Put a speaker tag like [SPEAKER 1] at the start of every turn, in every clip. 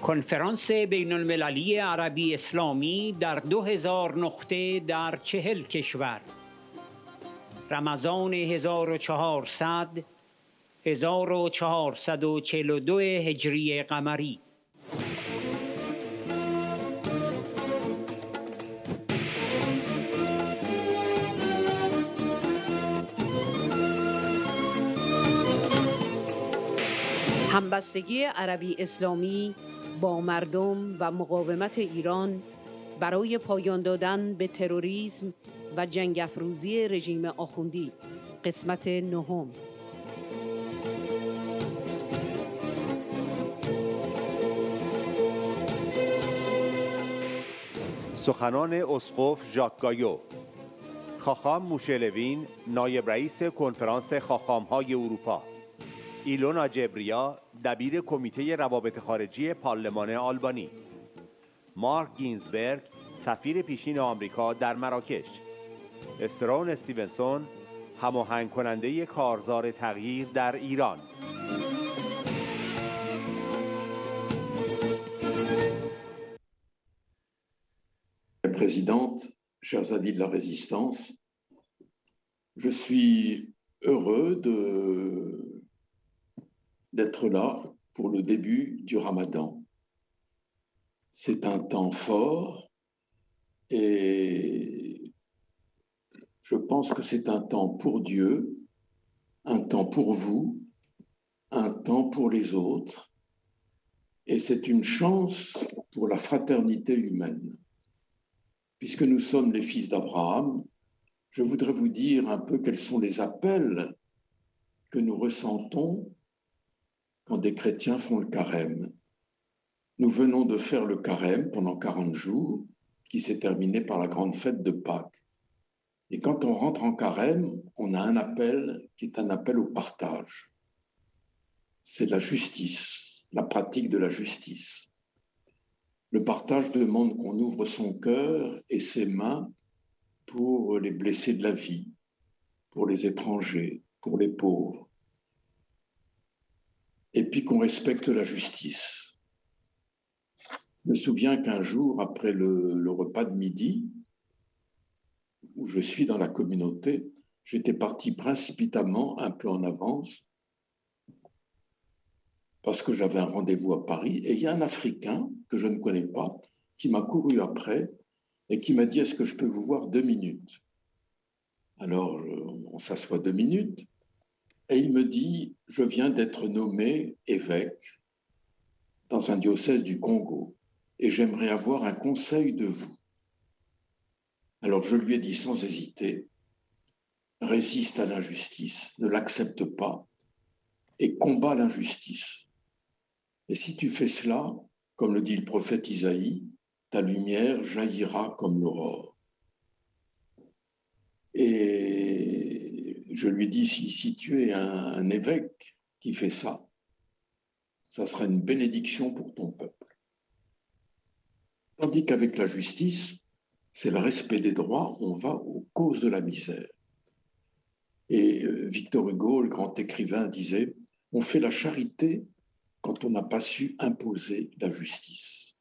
[SPEAKER 1] کنفرانس بین المللی عربی اسلامی در 2000 نقطه در 40 کشور. رمضان 1400 1442 هجری قمری.
[SPEAKER 2] همبستگی عربی اسلامی با مردم و مقاومت ایران برای پایان دادن به تروریسم و جنگ افروزی رژیم آخوندی، قسمت 9.
[SPEAKER 3] سخنان اسقف گایو. خاخام موشه لوین، نایب رئیس کنفرانس خاخام‌های اروپا. ایلونا جبریا، دبیر کمیته روابط خارجی پارلمان آلبانی. مارک گینزبرگ، سفیر پیشین آمریکا در مراکش. استیونسون، هماهنگ کننده کارزار تغییر در ایران.
[SPEAKER 4] Présidente, chers amis de la résistance, je suis heureux d'être là pour le début du Ramadan. C'est un temps fort et je pense que c'est un temps pour Dieu, un temps pour vous, un temps pour les autres, et c'est une chance pour la fraternité humaine. Puisque nous sommes les fils d'Abraham, je voudrais vous dire un peu quels sont les appels que nous ressentons quand des chrétiens font le carême. Nous venons de faire le carême pendant 40 jours, qui s'est terminé par la grande fête de Pâques. Et quand on rentre en carême, on a un appel qui est un appel au partage. C'est la justice, la pratique de la justice. Le partage demande qu'on ouvre son cœur et ses mains pour les blessés de la vie, pour les étrangers, pour les pauvres. Et puis qu'on respecte la justice. Je me souviens qu'un jour, après le repas de midi, où je suis dans la communauté, j'étais parti précipitamment un peu en avance parce que j'avais un rendez-vous à Paris, et il y a un Africain que je ne connais pas qui m'a couru après et qui m'a dit « Est-ce que je peux vous voir 2 minutes ?» Alors, on s'assoit 2 minutes, et il me dit « Je viens d'être nommé évêque dans un diocèse du Congo, et j'aimerais avoir un conseil de vous. » Alors je lui ai dit sans hésiter « Résiste à l'injustice, ne l'accepte pas, et combat l'injustice. Et si tu fais cela, comme le dit le prophète Isaïe, ta lumière jaillira comme l'aurore. » Et je lui dis, si tu es un évêque qui fait ça, ça sera une bénédiction pour ton peuple. Tandis qu'avec la justice, c'est le respect des droits, on va aux causes de la misère. Et Victor Hugo, le grand écrivain, disait « On fait la charité quand on n'a pas su imposer la justice. »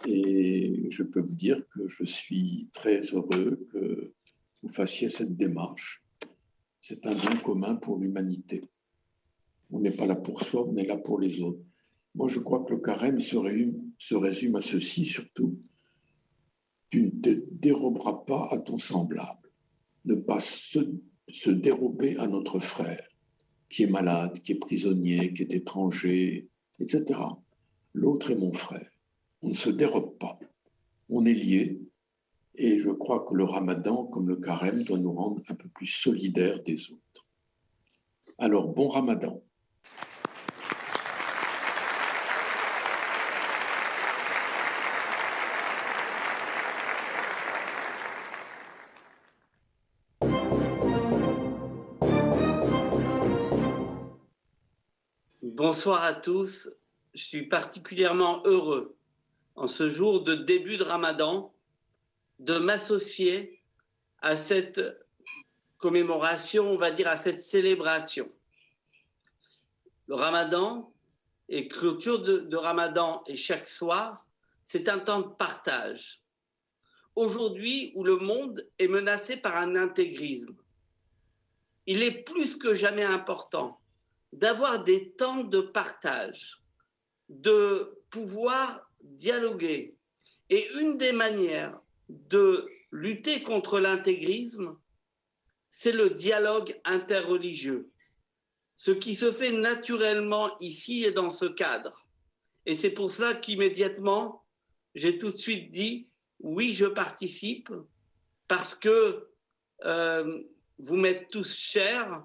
[SPEAKER 4] Et je peux vous dire que je suis très heureux que vous fassiez cette démarche. C'est un bien commun pour l'humanité. On n'est pas là pour soi, on est là pour les autres. Moi, je crois que le carême se résume à ceci surtout. Tu ne te déroberas pas à ton semblable. Ne pas se dérober à notre frère qui est malade, qui est prisonnier, qui est étranger, etc. L'autre est mon frère. On ne se dérobe pas. On est liés. Et je crois que le ramadan, comme le carême, doit nous rendre un peu plus solidaires des autres. Alors, bon ramadan.
[SPEAKER 5] Bonsoir à tous. Je suis particulièrement heureux, en ce jour de début de Ramadan, de m'associer à cette commémoration, on va dire à cette célébration. Le Ramadan, et clôture de Ramadan et chaque soir, c'est un temps de partage. Aujourd'hui, où le monde est menacé par un intégrisme, il est plus que jamais important d'avoir des temps de partage, de pouvoir dialoguer. Et une des manières de lutter contre l'intégrisme, c'est le dialogue interreligieux. Ce qui se fait naturellement ici et dans ce cadre. Et c'est pour cela qu'immédiatement, j'ai tout de suite dit, oui, je participe, parce que vous m'êtes tous chers,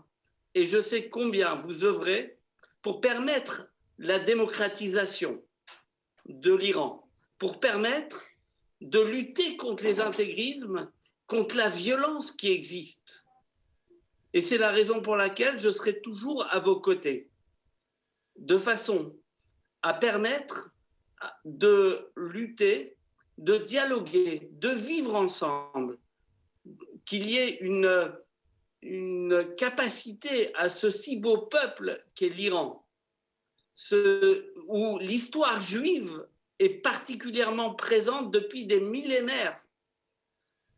[SPEAKER 5] et je sais combien vous œuvrez pour permettre la démocratisation de l'Iran, pour permettre de lutter contre les intégrismes, contre la violence qui existe. Et c'est la raison pour laquelle je serai toujours à vos côtés, de façon à permettre de lutter, de dialoguer, de vivre ensemble, qu'il y ait une capacité à ce si beau peuple qu'est l'Iran, où l'histoire juive est particulièrement présente depuis des millénaires.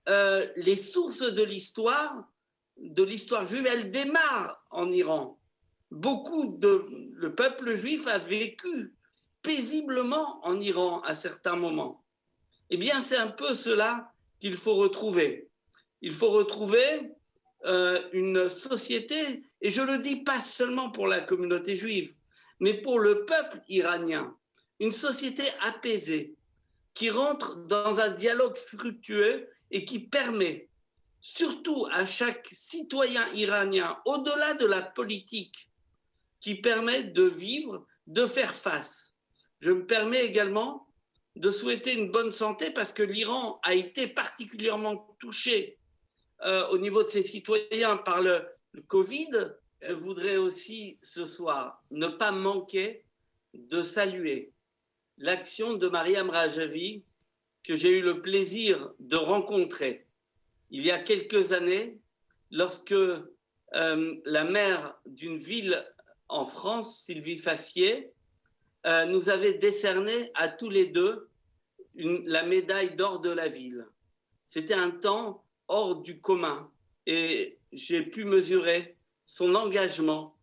[SPEAKER 5] Les sources de l'histoire juive, elles démarrent en Iran. Le peuple juif a vécu paisiblement en Iran à certains moments. Eh bien, c'est un peu cela qu'il faut retrouver. Il faut retrouver une société, et je le dis pas seulement pour la communauté juive, mais pour le peuple iranien, une société apaisée, qui rentre dans un dialogue fructueux et qui permet surtout à chaque citoyen iranien, au-delà de la politique, qui permet de vivre, de faire face. Je me permets également de souhaiter une bonne santé parce que l'Iran a été particulièrement touché au niveau de ses citoyens par le Covid. Je voudrais aussi ce soir ne pas manquer de saluer l'action de Mariam Rajavi que j'ai eu le plaisir de rencontrer il y a quelques années lorsque la maire d'une ville en France, Sylvie Fassier, nous avait décerné à tous les deux la médaille d'or de la ville. C'était un temps hors du commun et j'ai pu mesurer son engagement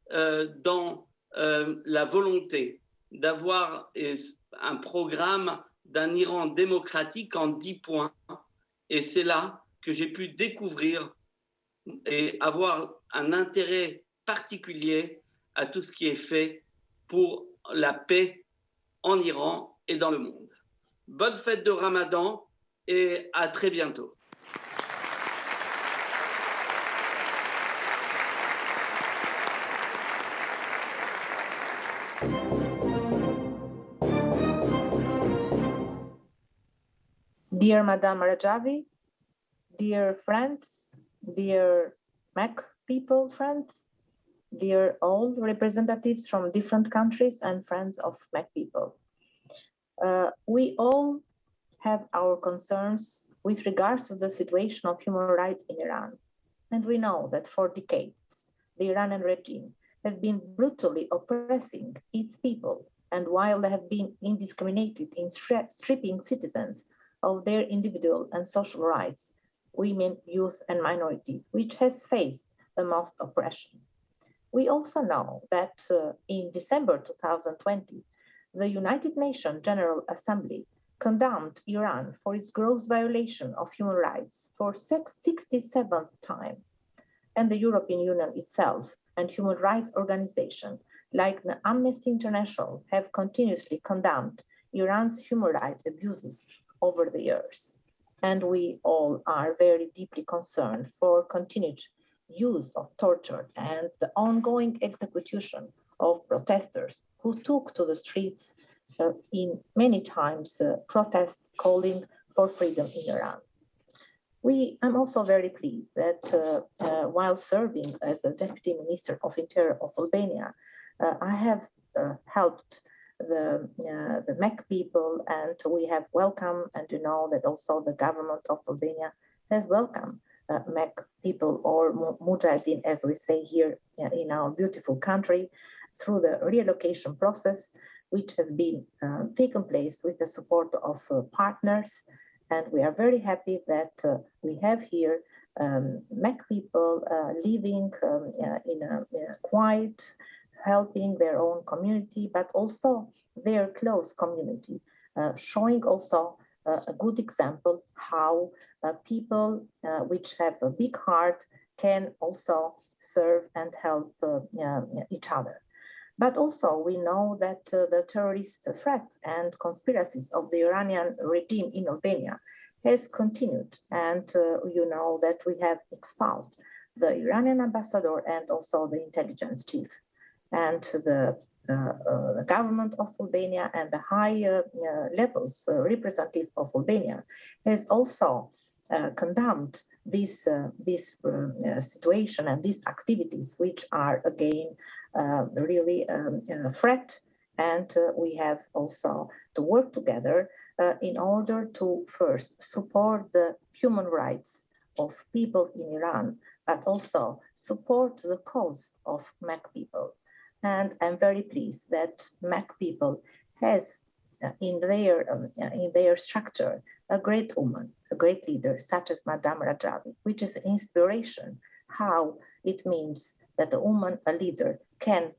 [SPEAKER 5] dans la volonté d'avoir un programme d'un Iran démocratique en 10 points. Et c'est là que j'ai pu découvrir et avoir un intérêt particulier à tout ce qui est fait pour la paix en Iran et dans le monde. Bonne fête de Ramadan et à très bientôt.
[SPEAKER 6] Dear Madame Rajavi, dear friends, dear Mac people friends, dear all representatives from different countries and friends of Mac people. We all have our concerns with regard to the situation of human rights in Iran. And we know that for decades, the Iranian regime has been brutally oppressing its people. And while they have been indiscriminated in stripping citizens of their individual and social rights, women, youth, and minority, which has faced the most oppression. We also know that in December 2020, the United Nations General Assembly condemned Iran for its gross violation of human rights for 67th time. And the European Union itself and human rights organizations like the Amnesty International have continuously condemned Iran's human rights abuses over the years. And we all are very deeply concerned for continued use of torture and the ongoing execution of protesters who took to the streets in many times protests calling for freedom in Iran. I'm also very pleased that while serving as a Deputy Minister of Interior of Albania, I have helped the MEC people, and we have welcomed, and you know that also the government of Albania has welcomed MEC people, or Mujahideen, as we say here in our beautiful country. through the reallocation process, which has been taken place with the support of partners. And we are very happy that we have here Mac people living in a quiet, helping their own community, but also their close community, showing also a good example how people which have a big heart can also serve and help each other. But also we know that the terrorist threats and conspiracies of the Iranian regime in Albania has continued. And you know that we have expelled the Iranian ambassador and also the intelligence chief. And the government of Albania and the higher levels representative of Albania has also condemned this situation and these activities, which are again really a threat. And we have also to work together in order to first support the human rights of people in Iran, but also support the cause of Mac people. And I'm very pleased that Mac people has in their structure a great woman, a great leader, such as Madame Rajavi, which is an inspiration how it means that a woman, a leader, can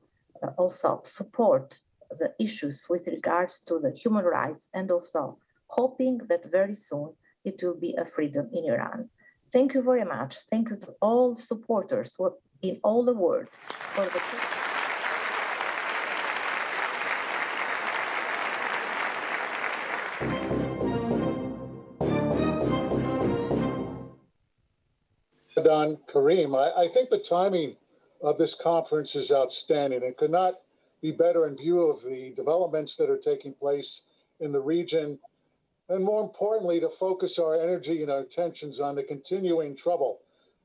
[SPEAKER 6] also support the issues with regards to the human rights, and also hoping that very soon it will be a freedom in Iran. Thank you very much. Thank you to all supporters in all the world for the
[SPEAKER 7] Don Karim, I think the timing of this conference is outstanding. It could not be better in view of the developments that are taking place in the region, and more importantly, to focus our energy and our attentions on the continuing trouble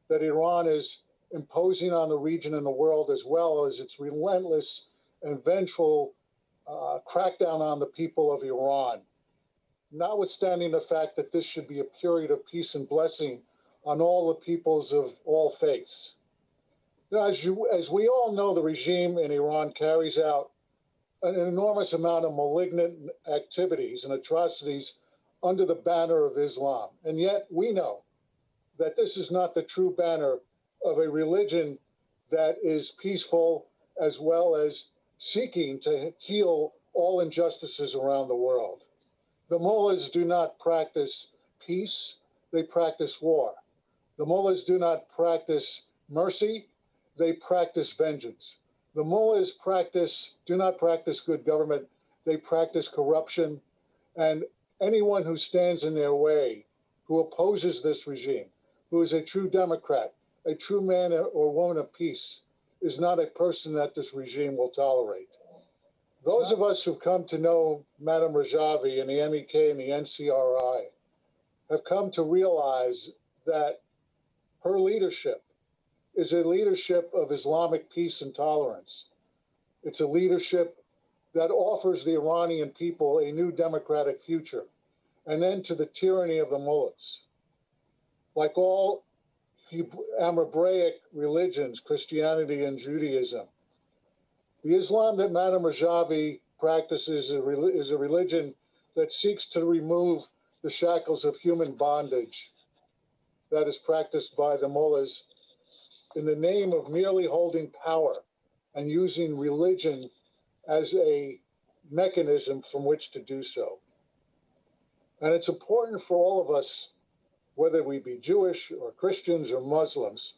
[SPEAKER 7] that Iran is imposing on the region and the world, as well as its relentless and vengeful crackdown on the people of Iran. Notwithstanding the fact that this should be a period of peace and blessing on all the peoples of all faiths. Now, as we all know, the regime in Iran carries out an enormous amount of malignant activities and atrocities under the banner of Islam. And yet we know that this is not the true banner of a religion that is peaceful, as well as seeking to heal all injustices around the world. The mullahs do not practice peace, they practice war. The mullahs do not practice mercy, they practice vengeance. The mullahs do not practice good government, they practice corruption. And anyone who stands in their way, who opposes this regime, who is a true Democrat, a true man or woman of peace, is not a person that this regime will tolerate. Those of us who've come to know Madame Rajavi and the MEK and the NCRI have come to realize that her leadership is a leadership of Islamic peace and tolerance. It's a leadership that offers the Iranian people a new democratic future, an end to the tyranny of the mullahs. Like all Abrahamic religions, Christianity and Judaism, the Islam that Madame Rajavi practices is a religion that seeks to remove the shackles of human bondage that is practiced by the mullahs in the name of merely holding power and using religion as a mechanism from which to do so. And it's important for all of us, whether we be Jewish or Christians or Muslims,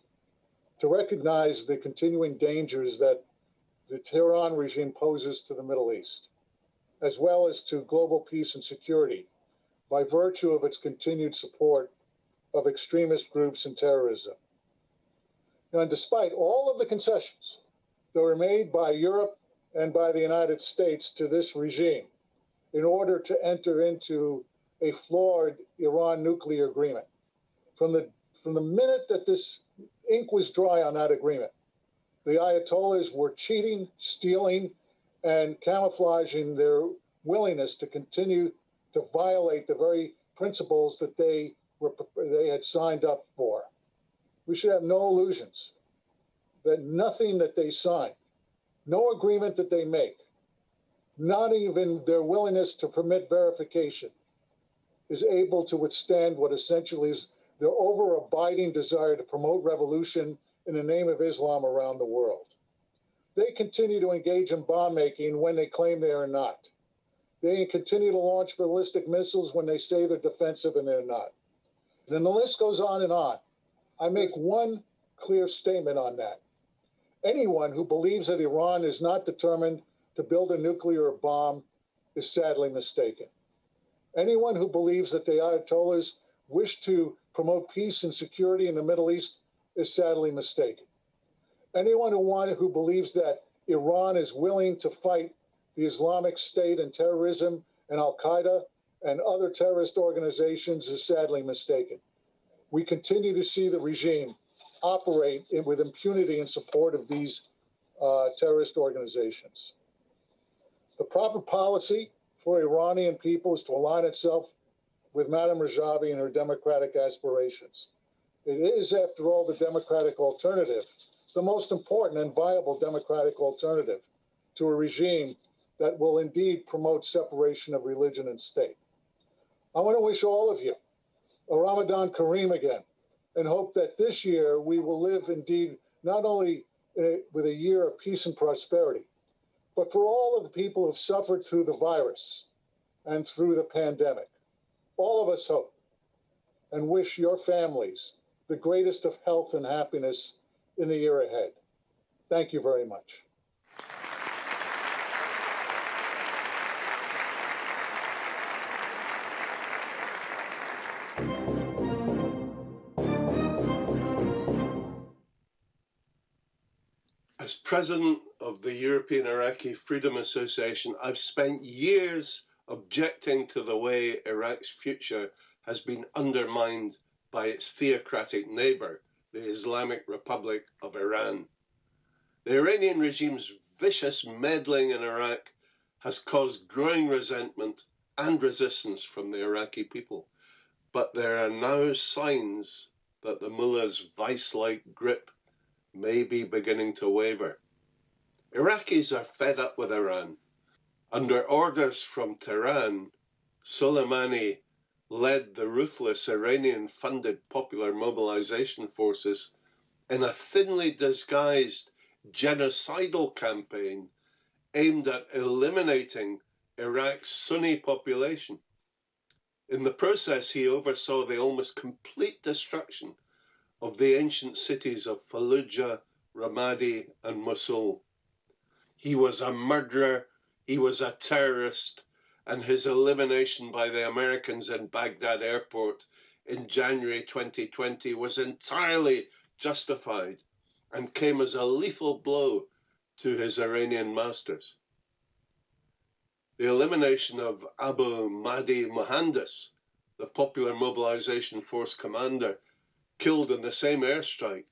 [SPEAKER 7] to recognize the continuing dangers that the Tehran regime poses to the Middle East, as well as to global peace and security by virtue of its continued support of extremist groups and terrorism. And despite all of the concessions that were made by Europe and by the United States to this regime in order to enter into a flawed Iran nuclear agreement, from the minute that this ink was dry on that agreement, the Ayatollahs were cheating, stealing, and camouflaging their willingness to continue to violate the very principles that they had signed up for. We should have no illusions that nothing that they signed No agreement that they make, not even their willingness to permit verification, is able to withstand what essentially is their overabiding desire to promote revolution in the name of Islam around the world. They continue to engage in bomb making when they claim they are not. They continue to launch ballistic missiles when they say they're defensive and they're not. And then the list goes on and on. I make one clear statement on that. Anyone who believes that Iran is not determined to build a nuclear bomb is sadly mistaken. Anyone who believes that the Ayatollahs wish to promote peace and security in the Middle East is sadly mistaken. Anyone who believes that Iran is willing to fight the Islamic State and terrorism and Al-Qaeda and other terrorist organizations is sadly mistaken. We continue to see the regime operate with impunity in support of these terrorist organizations. The proper policy for Iranian people is to align itself with Madame Rajavi and her democratic aspirations. It is, after all, the democratic alternative, the most important and viable democratic alternative to a regime that will indeed promote separation of religion and state. I want to wish all of you a Ramadan Kareem again, and hope that this year we will live indeed not only with a year of peace and prosperity, but for all of the people who've suffered through the virus and through the pandemic. All of us hope and wish your families the greatest of health and happiness in the year ahead. Thank you very much.
[SPEAKER 8] As president of the European Iraqi Freedom Association, I've spent years objecting to the way Iraq's future has been undermined by its theocratic neighbor, the Islamic Republic of Iran. The Iranian regime's vicious meddling in Iraq has caused growing resentment and resistance from the Iraqi people, but there are now signs that the mullah's vice-like grip may be beginning to waver. Iraqis are fed up with Iran. Under orders from Tehran, Soleimani led the ruthless Iranian-funded popular mobilization forces in a thinly disguised genocidal campaign aimed at eliminating Iraq's Sunni population. In the process, he oversaw the almost complete destruction of the ancient cities of Fallujah, Ramadi, and Mosul. He was a murderer, he was a terrorist, and his elimination by the Americans in Baghdad airport in January 2020 was entirely justified and came as a lethal blow to his Iranian masters. The elimination of Abu Mahdi Mohandas, the popular mobilization force commander, killed in the same airstrike,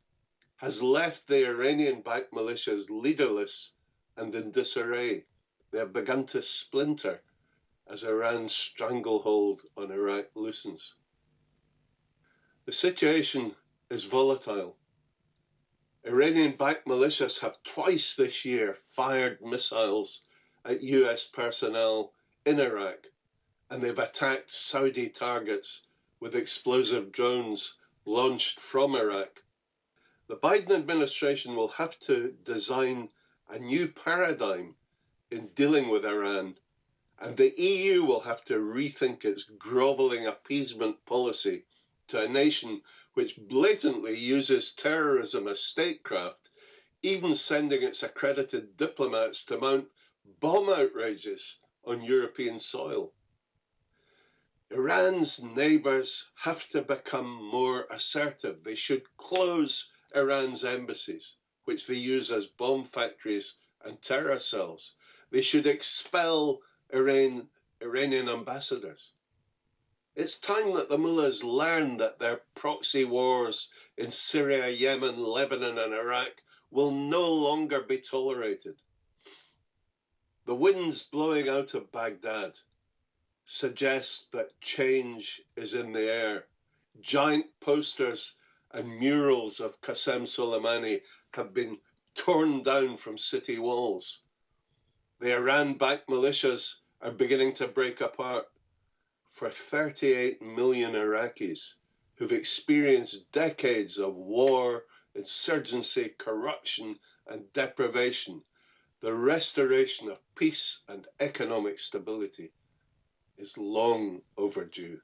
[SPEAKER 8] has left the Iranian-backed militias leaderless and in disarray. They have begun to splinter as Iran's stranglehold on Iraq loosens. The situation is volatile. Iranian-backed militias have twice this year fired missiles at US personnel in Iraq, and they've attacked Saudi targets with explosive drones launched from Iraq. The Biden administration will have to design a new paradigm in dealing with Iran, and the EU will have to rethink its grovelling appeasement policy to a nation which blatantly uses terrorism as statecraft, even sending its accredited diplomats to mount bomb outrages on European soil. Iran's neighbours have to become more assertive. They should close Iran's embassies, which they use as bomb factories and terror cells. They should expel Iranian ambassadors. It's time that the mullahs learn that their proxy wars in Syria, Yemen, Lebanon and Iraq will no longer be tolerated. The winds blowing out of Baghdad suggest that change is in the air. Giant posters and murals of Qasem Soleimani have been torn down from city walls. The Iran-backed militias are beginning to break apart. For 38 million Iraqis who've experienced decades of war, insurgency, corruption, and deprivation, the restoration of peace and economic stability is long overdue.